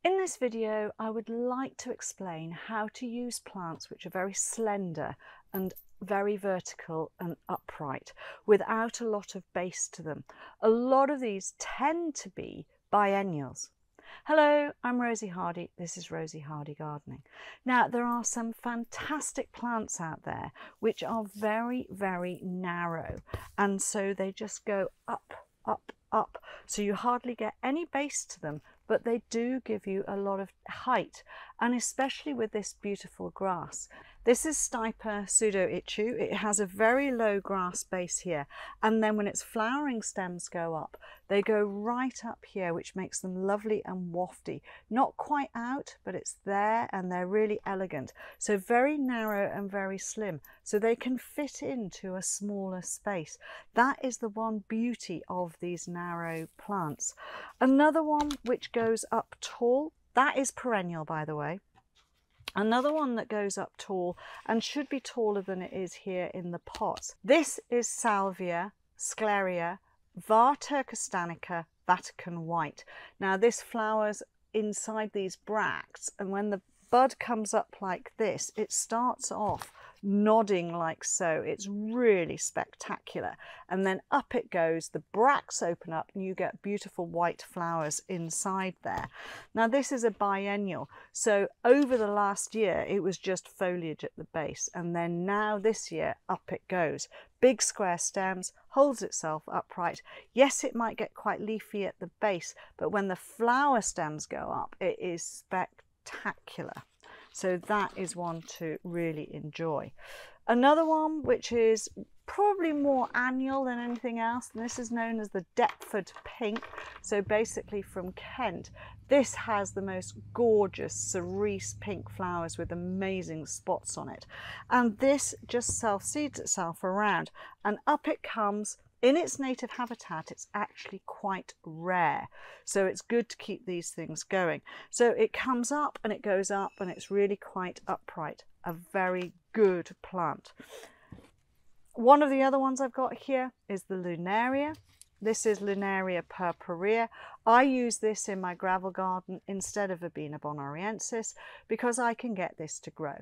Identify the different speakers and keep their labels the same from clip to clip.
Speaker 1: In this video, I would like to explain how to use plants which are very slender and very vertical and upright without a lot of base to them. A lot of these tend to be biennials. Hello, I'm Rosie Hardy. This is Rosie Hardy Gardening. Now, there are some fantastic plants out there which are very, very narrow, and so they just go up, up, up. So you hardly get any base to them, but they do give you a lot of height, and especially with this beautiful grass. This is Stipa pseudoichu. It has a very low grass base here, and then when its flowering stems go up, they go right up here, which makes them lovely and wafty. Not quite out, but it's there, and they're really elegant. So very narrow and very slim, so they can fit into a smaller space. That is the one beauty of these narrow plants. Another one which goes up tall, that is perennial, by the way. Another one that goes up tall and should be taller than it is here in the pot. This is Salvia, sclarea, turkestanica, Vatican White. Now this flowers inside these bracts, and when the bud comes up like this, it starts off nodding like so. It's really spectacular, and then up it goes, the bracts open up and you get beautiful white flowers inside there. Now this is a biennial, so over the last year it was just foliage at the base, and then now this year up it goes. Big square stems, holds itself upright. Yes, it might get quite leafy at the base, but when the flower stems go up, it is spectacular. So that is one to really enjoy. Another one which is probably more annual than anything else, and this is known as the Deptford Pink. So basically from Kent, this has the most gorgeous cerise pink flowers with amazing spots on it. And this just self-seeds itself around, and up it comes. In its native habitat, it's actually quite rare, so it's good to keep these things going. So it comes up and it goes up, and it's really quite upright. A very good plant. One of the other ones I've got here is the Linaria. This is Linaria purpurea. I use this in my gravel garden instead of Verbena bonariensis because I can get this to grow.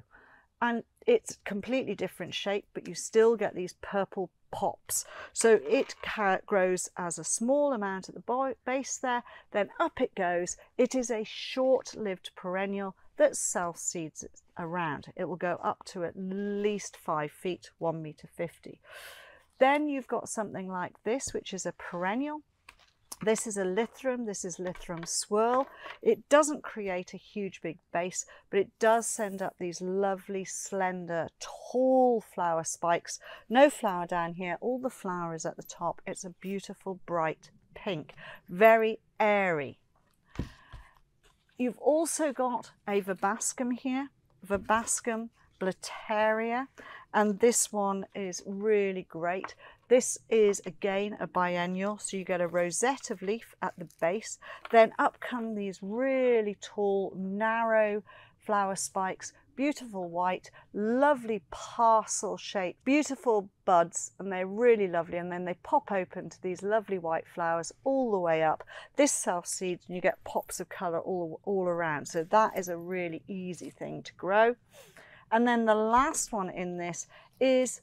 Speaker 1: And it's completely different shape, but you still get these purple pops. So it grows as a small amount at the base there, then up it goes. It is a short-lived perennial that self-seeds around. It will go up to at least 5 feet, 1.50 meters. Then you've got something like this, which is a perennial. This is a Lythrum. This is Lythrum Swirl. It doesn't create a huge big base, but it does send up these lovely, slender, tall flower spikes. No flower down here. All the flower is at the top. It's a beautiful, bright pink. Very airy. You've also got a Verbascum here. Verbascum blattaria, and this one is really great. This is again a biennial, so you get a rosette of leaf at the base, then up come these really tall, narrow flower spikes, beautiful white, lovely parcel shape, beautiful buds, and they're really lovely, and then they pop open to these lovely white flowers all the way up. This self-seeds and you get pops of colour all around, so that is a really easy thing to grow. And then the last one in this is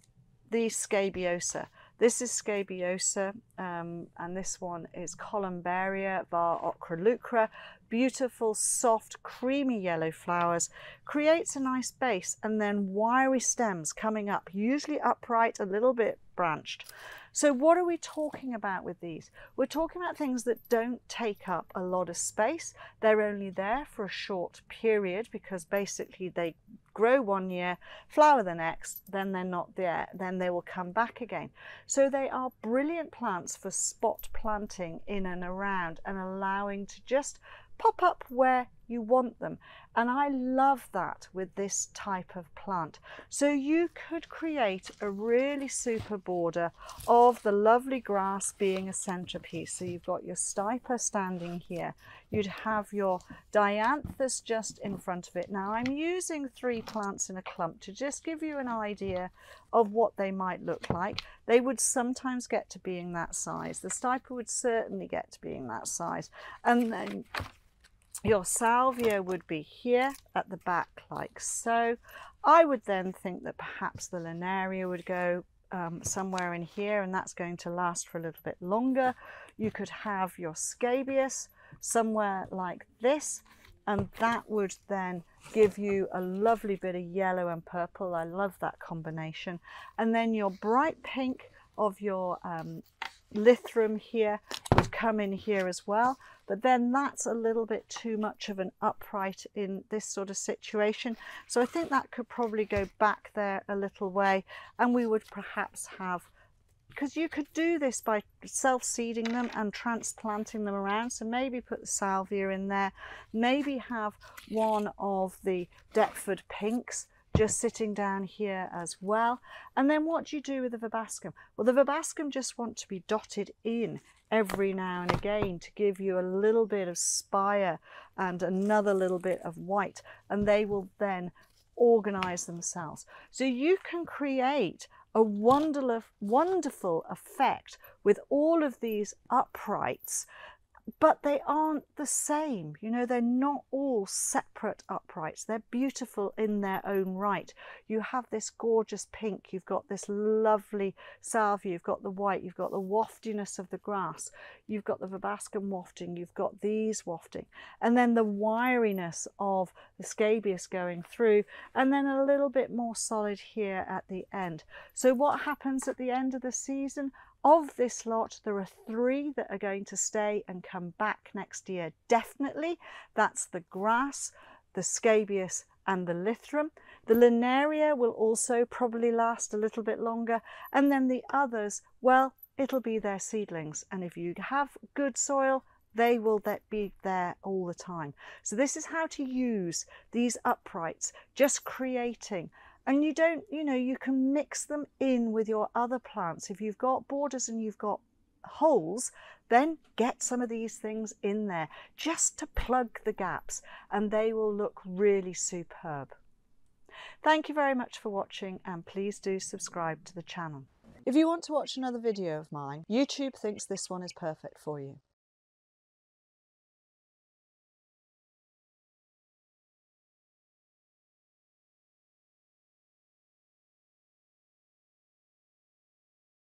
Speaker 1: the Scabiosa. This is Scabiosa, and this one is columbaria ochroleuca. Beautiful, soft, creamy yellow flowers, creates a nice base, and then wiry stems coming up, usually upright, a little bit branched. So what are we talking about with these? We're talking about things that don't take up a lot of space. They're only there for a short period because basically they grow 1 year, flower the next, then they're not there, then they will come back again. So they are brilliant plants for spot planting in and around and allowing to just pop up where you want them. And I love that with this type of plant. So you could create a really super border of the lovely grass being a centerpiece. So you've got your Stipa standing here. You'd have your Dianthus just in front of it. Now I'm using 3 plants in a clump to just give you an idea of what they might look like. They would sometimes get to being that size. The Stipa would certainly get to being that size. And then Your salvia would be here at the back like so. I would then think that perhaps the linaria would go somewhere in here, and that's going to last for a little bit longer. You could have your scabious somewhere like this, and that would then give you a lovely bit of yellow and purple. I love that combination. And then your bright pink of your Lythrum here would come in here as well, but then that's a little bit too much of an upright in this sort of situation, so I think that could probably go back there a little way, and we would perhaps have, because you could do this by self-seeding them and transplanting them around, so maybe put the salvia in there, maybe have one of the Deptford Pinks just sitting down here as well. And then what do you do with the Verbascum? Well, the Verbascum just want to be dotted in every now and again to give you a little bit of spire and another little bit of white, and they will then organize themselves. So you can create a wonderful effect with all of these uprights, but they aren't the same. You know, they're not all separate uprights. They're beautiful in their own right. You have this gorgeous pink, you've got this lovely salvia, you've got the white, you've got the waftiness of the grass, you've got the Verbascum wafting, you've got these wafting, and then the wiriness of the scabious going through, and then a little bit more solid here at the end. So what happens at the end of the season? Of this lot, there are 3 that are going to stay and come back next year. Definitely, that's the grass, the scabious and the Lythrum. The Linaria will also probably last a little bit longer, and then the others, well, it'll be their seedlings, and if you have good soil, they will be there all the time. So this is how to use these uprights, just creating. And you don't, you know, you can mix them in with your other plants. If you've got borders and you've got holes, then get some of these things in there just to plug the gaps, and they will look really superb. Thank you very much for watching, and please do subscribe to the channel. If you want to watch another video of mine, YouTube thinks this one is perfect for you.